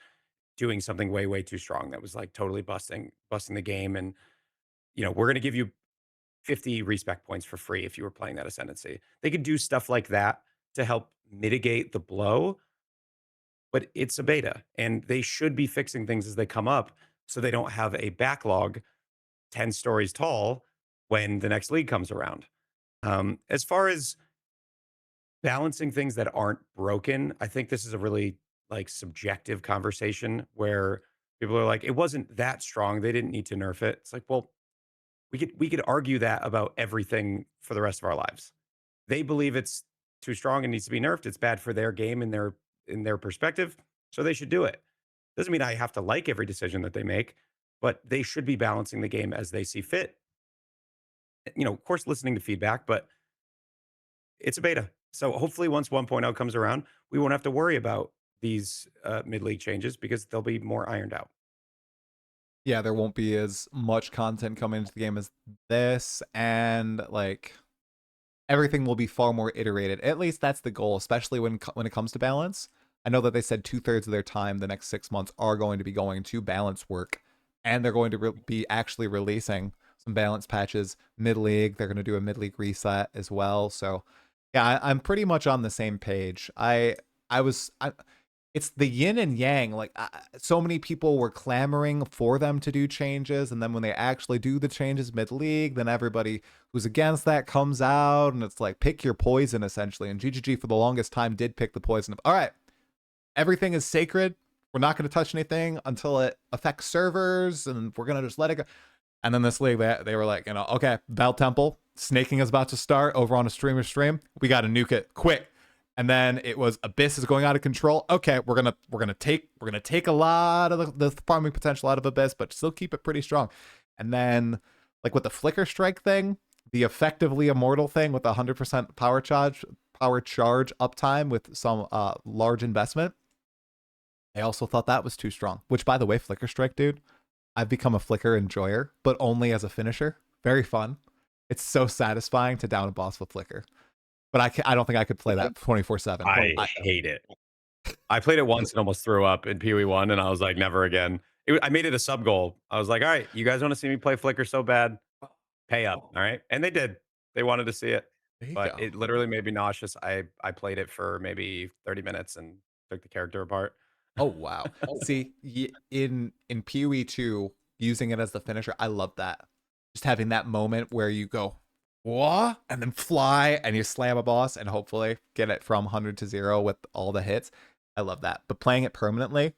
doing something way too strong that was like totally busting the game, and we're going to give you 50 respec points for free if you were playing that ascendancy." They could do stuff like that to help mitigate the blow, but it's a beta and they should be fixing things as they come up so they don't have a backlog 10 stories tall when the next league comes around. As far as balancing things that aren't broken, I think this is a really like subjective conversation where people are like, it wasn't that strong. They didn't need to nerf it. It's like, well, we could argue that about everything for the rest of our lives. They believe it's too strong and needs to be nerfed. It's bad for their game and their perspective, so they should do it. Doesn't mean I have to like every decision that they make, but they should be balancing the game as they see fit. Of course, listening to feedback, but it's a beta. So hopefully, once 1.0 comes around, we won't have to worry about these mid league changes because they'll be more ironed out. Yeah, there won't be as much content coming into the game as this, and like everything will be far more iterated. At least that's the goal, especially when it comes to balance. I know that they said 2/3 of their time the next 6 months are going to be going to balance work, and they're going to be actually releasing some balance patches mid-league. They're going to do a mid-league reset as well. So yeah, I'm pretty much on the same page. It's the yin and yang. Like so many people were clamoring for them to do changes, and then when they actually do the changes mid-league, then everybody who's against that comes out, and it's like pick your poison essentially. And GGG for the longest time did pick the poison of, all right, everything is sacred. We're not going to touch anything until it affects servers, and we're going to just let it go. And then this league, they were like, okay, Bell Temple, snaking is about to start over on a streamer's stream. We got to nuke it quick. And then it was Abyss is going out of control. Okay, we're gonna take a lot of the farming potential out of Abyss, but still keep it pretty strong. And then like with the Flicker Strike thing, the effectively immortal thing with 100% power charge uptime with some large investment. I also thought that was too strong. Which, by the way, Flicker Strike, dude, I've become a Flicker enjoyer, but only as a finisher. Very fun. It's so satisfying to down a boss with Flicker. But I don't think I could play that 24/7. I hate it. I played it once and almost threw up in PoE1, and I was like, never again. I made it a sub goal. I was like, all right, you guys want to see me play Flicker so bad? Pay up, all right? And they did. They wanted to see it, There you but go. it literally made me nauseous. I played it for maybe 30 minutes and took the character apart. Oh wow. See, in PoE2, using it as the finisher, I love that. Just having that moment where you go, what? And then fly and you slam a boss and hopefully get it from 100 to 0 with all the hits. I love that. But playing it permanently,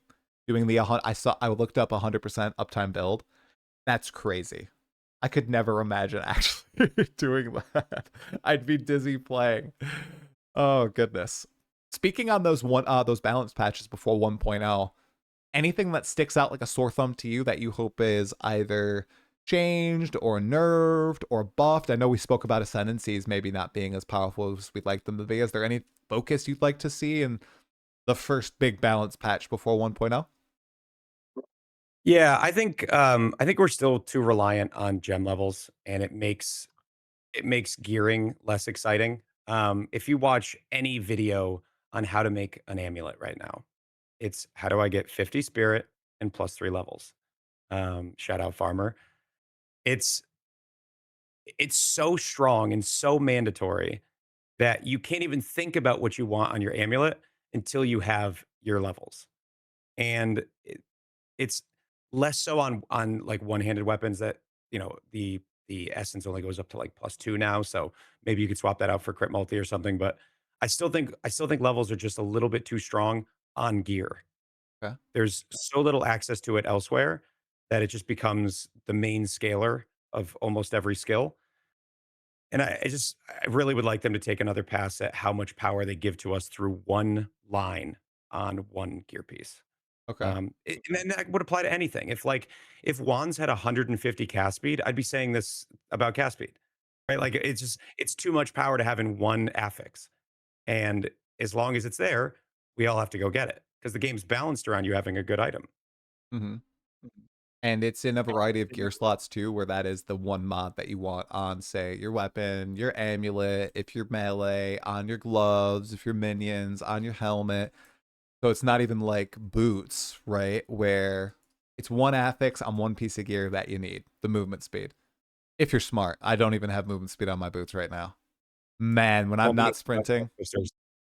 doing the I looked up 100% uptime build. That's crazy. I could never imagine actually doing that. I'd be dizzy playing. Oh goodness. Speaking on those balance patches before 1.0, anything that sticks out like a sore thumb to you that you hope is either changed or nerfed or buffed? I know we spoke about ascendancies maybe not being as powerful as we'd like them to be. Is there any focus you'd like to see in the first big balance patch before 1.0? Yeah, I think we're still too reliant on gem levels, and it makes gearing less exciting. If you watch any video on how to make an amulet right now, it's how do I get 50 spirit and plus 3 levels? Shout out farmer. It's it's so strong and so mandatory that you can't even think about what you want on your amulet until you have your levels. And it's less so on like one-handed weapons that, the essence only goes up to like +2 now, so maybe you could swap that out for crit multi or something, but I still think levels are just a little bit too strong on gear. Okay. There's so little access to it elsewhere that it just becomes the main scaler of almost every skill. And I really would like them to take another pass at how much power they give to us through one line on one gear piece. Okay. And then that would apply to anything. If wands had 150 cast speed, I'd be saying this about cast speed, right? Like it's too much power to have in one affix. And as long as it's there, we all have to go get it because the game's balanced around you having a good item. Mm-hmm. And it's in a variety of gear slots too, where that is the one mod that you want on, say, your weapon, your amulet, if you're melee, on your gloves, if you're minions, on your helmet. So it's not even like boots, right? Where it's one affix on one piece of gear that you need, the movement speed. If you're smart. I don't even have movement speed on my boots right now. Man, when Well, I'm me, not sprinting,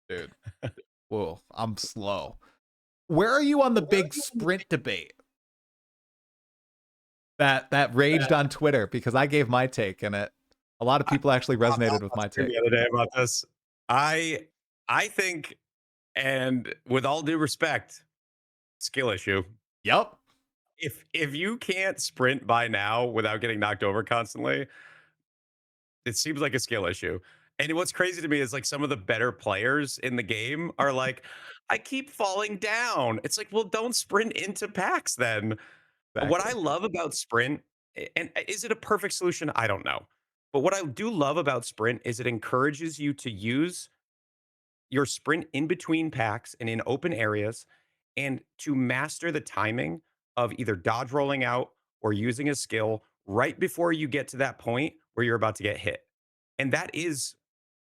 dude, whoa, I'm slow. Where are you on the big sprint debate? That raged on Twitter because I gave my take and it a lot of I people actually popped off resonated with on my stream take. the other day about this. I I think, and with all due respect, skill issue. Yep. If you can't sprint by now without getting knocked over constantly, it seems like a skill issue. And what's crazy to me is like some of the better players in the game are like, I keep falling down. It's like, well, don't sprint into packs then. What I Exactly. love about sprint, and is it a perfect solution? I don't know. But what I do love about sprint is it encourages you to use your sprint in between packs and in open areas and to master the timing of either dodge rolling out or using a skill right before you get to that point where you're about to get hit. And that is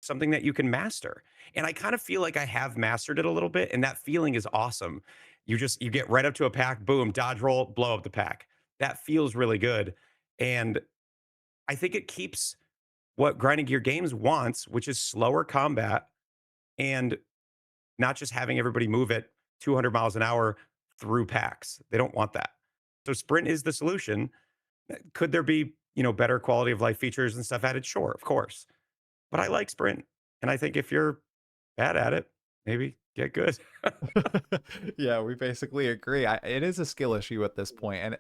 something that you can master. And I kind of feel like I have mastered it a little bit and that feeling is awesome. You get right up to a pack, boom, dodge roll, blow up the pack. That feels really good. And I think it keeps what grinding gear games wants, which is slower combat and not just having everybody move at 200 miles an hour through packs. They don't want that. So sprint is the solution. Could there be, better quality of life features and stuff added? Sure, of course. But I like sprint. And I think if you're bad at it, maybe get good. Yeah, we basically agree. It is a skill issue at this point, and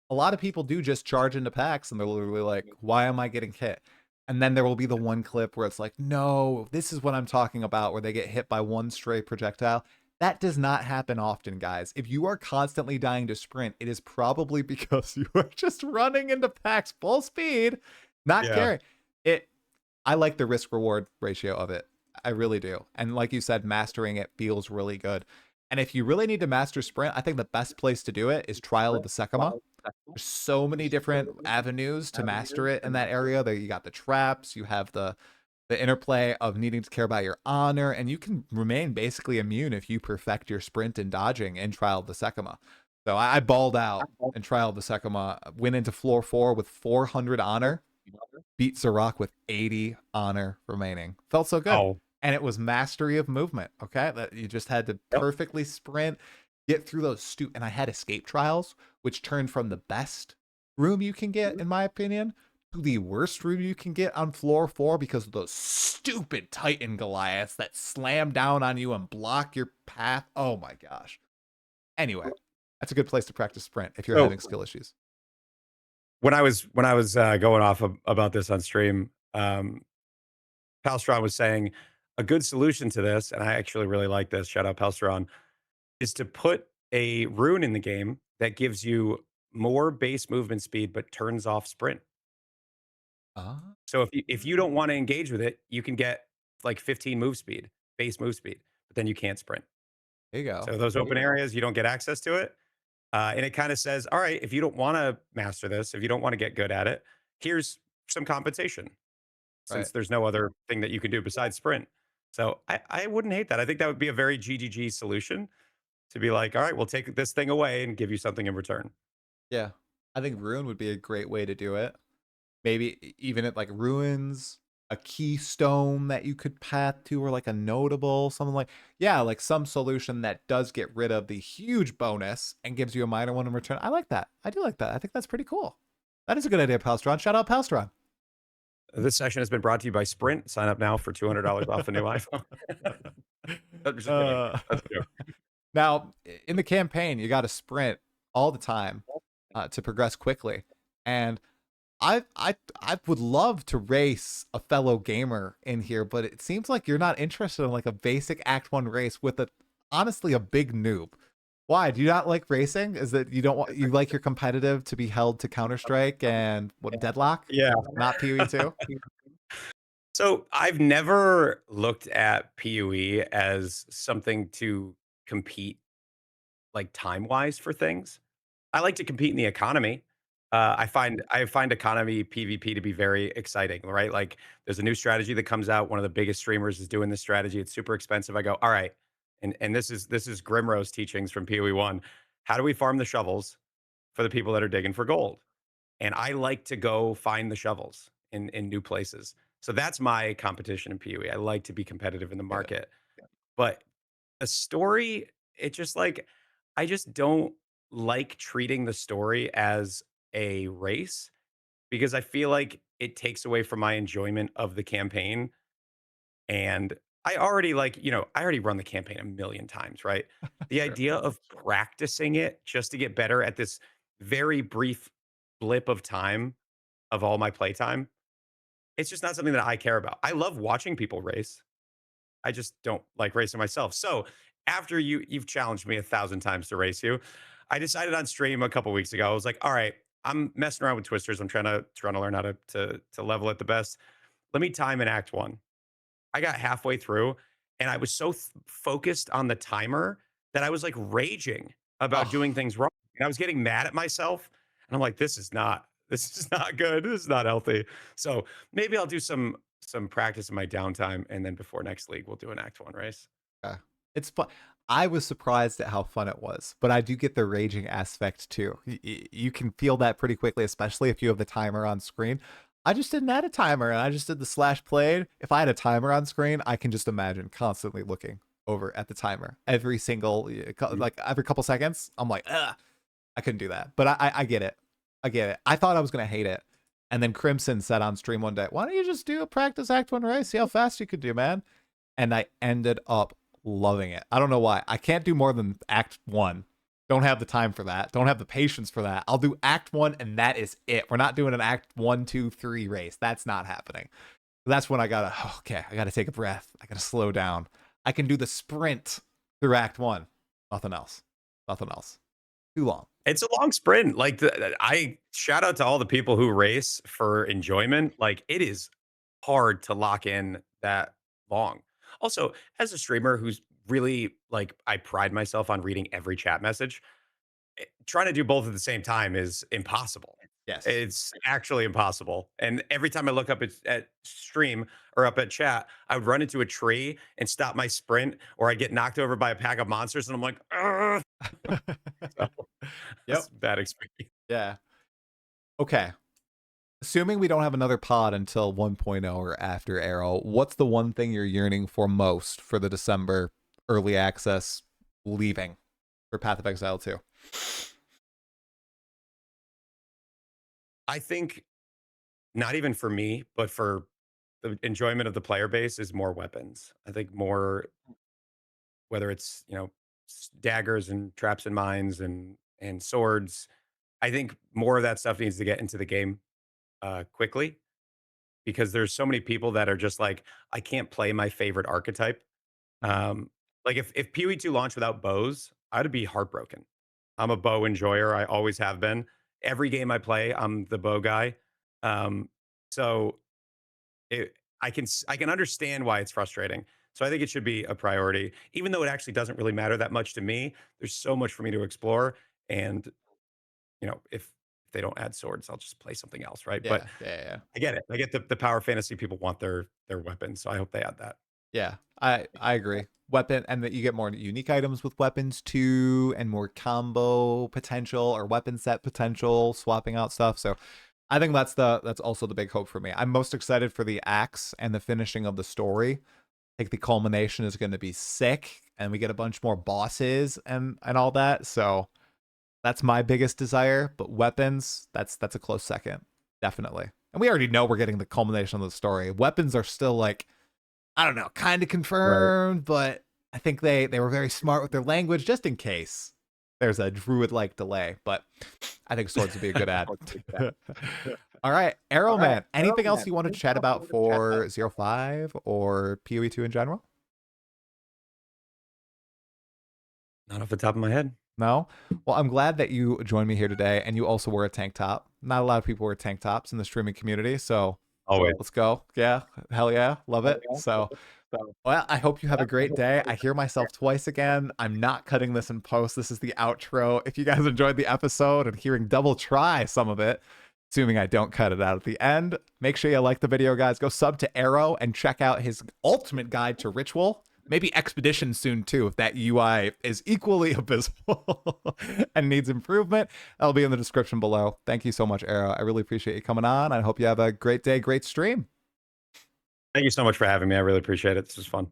a lot of people do just charge into packs, and they're literally like, "Why am I getting hit?" And then there will be the one clip where it's like, "No, this is what I'm talking about," where they get hit by one stray projectile. That does not happen often, guys. If you are constantly dying to sprint, it is probably because you are just running into packs full speed, not Yeah. caring. It. I like the risk reward ratio of it. I really do. And like you said, mastering it feels really good. And if you really need to master sprint, I think the best place to do it is Trial of the Sekima. There's so many different avenues to master it in that area. There you got the traps, you have the interplay of needing to care about your honor, and you can remain basically immune if you perfect your sprint and dodging in Trial of the Sekima. So I balled out in Trial of the Sekima, went into floor 4 with 400 honor, beat Zarok with 80 honor remaining. Felt so good. Oh, And it was mastery of movement, okay? That you just had to yep. perfectly sprint, get through those and I had escape trials, which turned from the best room you can get, in my opinion, to the worst room you can get on floor 4 because of those stupid Titan Goliaths that slam down on you and block your path. Oh my gosh. Anyway, that's a good place to practice sprint if you're So having skill issues. when I was going off about this on stream, Palstron was saying a good solution to this, and I actually really like this. Shout out Palstron, is to put a rune in the game that gives you more base movement speed but turns off sprint. Ah, So if you don't want to engage with it, you can get like 15 move speed, base move speed, but then you can't sprint. there you go. So those open areas, you don't get access to it. And it kind of says, all right, if you don't want to master this, if you don't want to get good at it, here's some compensation Right. since there's no other thing that you can do besides sprint. So I wouldn't hate that. I think that would be a very GGG solution to be like, all right, we'll take this thing away and give you something in return. Yeah. I think Ruin would be a great way to do it. Maybe even at like ruins, a keystone that you could path to, or like a notable, something like, yeah, like some solution that does get rid of the huge bonus and gives you a minor one in return. I like that. I do like that. I think that's pretty cool. That is a good idea, Palstron. Shout out Palstron. This session has been brought to you by Sprint. Sign up now for $200 off a new iPhone. I'm just kidding. uh, That's a joke. Now, in the campaign, you got to sprint all the time to progress quickly, and I would love to race a fellow gamer in here, but it seems like you're not interested in like a basic Act 1 race with a honestly a big noob. Why? Do you not like racing? Is that you don't want you like your competitive to be held to Counter-Strike and what Deadlock? Yeah. Not PoE2? So I've never looked at PoE as something to compete like time wise for things. I like to compete in the economy. I find economy PvP to be very exciting, right? Like there's a new strategy that comes out. One of the biggest streamers is doing this strategy. It's super expensive. I go, all right, and this is Grimrose teachings from PoE one. How do we farm the shovels for the people that are digging for gold? And I like to go find the shovels in new places. So that's my competition in PoE. I like to be competitive in the Get it. market. But a story, it just like I just don't like treating the story as a race because I feel like it takes away from my enjoyment of the campaign. And I already I already run the campaign a million times, right? The Sure. idea of practicing it just to get better at this very brief blip of time of all my playtime, it's just not something that I care about. I love watching people race. I just don't like racing myself. So after you've challenged me 1,000 times to race you, I decided on stream a couple weeks ago. I was like, all right, I'm messing around with twisters. I'm trying to learn how to level it the best. Let me time in Act One. I got halfway through and I was so focused on the timer that I was like raging about doing Oh, things wrong. And I was getting mad at myself. And I'm like, this is not good. This is not healthy. So maybe I'll do some practice in my downtime. And then before next league, we'll do an Act One race. yeah. It's fun. I was surprised at how fun it was, but I do get the raging aspect too. You can feel that pretty quickly, especially if you have the timer on screen. I just didn't add a timer and I just did the slash played. If I had a timer on screen, I can just imagine constantly looking over at the timer every single, like every couple seconds. I'm like, ugh, I couldn't do that. But I get it. I get it. I thought I was going to hate it. And then Crimson said on stream one day, why don't you just do a practice Act 1 race? See how fast you could do, man. And I ended up loving it. I don't know why. I can't do more than Act 1. Don't have the time for that. Don't have the patience for that. I'll do Act 1 and that is it. We're not doing an Act 1, 2, 3 race. That's not happening. That's when I gotta, okay, I gotta take a breath. I gotta slow down. I can do the sprint through Act 1. Nothing else. Nothing else. Too long. It's a long sprint. Like I shout out to all the people who race for enjoyment. Like it is hard to lock in that long. Also, as a streamer who's really like I pride myself on reading every chat message. Trying to do both at the same time is impossible. Yes. It's actually impossible. And every time I look up at stream or up at chat, I would run into a tree and stop my sprint, or I get knocked over by a pack of monsters, and I'm like, "Ugh." So that's Yep. a bad experience. Yeah. Okay. Assuming we don't have another pod until 1.0 or after aer0, what's the one thing you're yearning for most for the December early access leaving for Path of Exile 2? I think not even for me, but for the enjoyment of the player base is more weapons. I think more, whether it's, daggers and traps and mines and swords. I think more of that stuff needs to get into the game quickly, because there's so many people that are just like, I can't play my favorite archetype. Mhm. Like if PoE2 launched without bows, I'd be heartbroken. I'm a bow enjoyer. I always have been. Every game I play, I'm the bow guy. So I can understand why it's frustrating. So I think it should be a priority, even though it actually doesn't really matter that much to me. There's so much for me to explore, and if they don't add swords, I'll just play something else, right? But Yeah, yeah, yeah. I get it. I get the power fantasy people want their weapons, so I hope they add that. Yeah, I agree. Weapon, and that you get more unique items with weapons too, and more combo potential or weapon set potential, swapping out stuff. So I think that's also the big hope for me. I'm most excited for the axe and the finishing of the story. I think the culmination is going to be sick, and we get a bunch more bosses and all that. So that's my biggest desire. But weapons, that's a close second, definitely. And we already know we're getting the culmination of the story. Weapons are still like, I don't know, kind of Right. confirmed, but I think they were very smart with their language just in case there's a druid-like delay. But I think swords would be a good ad. All right, Arrow Man. Anything else you want to chat about for 05 or PoE2 in general? Not off the top of my head. No? Well, I'm glad that you joined me here today, and you also wore a tank top. Not a lot of people wear tank tops in the streaming community, so Always. let's go. Yeah, hell yeah, love it. So, well, I hope you have a great day. I hear myself twice again. I'm not cutting this in post. This is the outro. If you guys enjoyed the episode and hearing double try some of it, assuming I don't cut it out at the end, make sure you like the video, guys. Go sub to aer0 and check out his ultimate guide to ritual. Maybe expedition soon too, if that UI is equally abysmal and needs improvement. That'll be in the description below. Thank you so much, aer0. I really appreciate you coming on. I hope you have a great day, great stream. Thank you so much for having me. I really appreciate it. This was fun.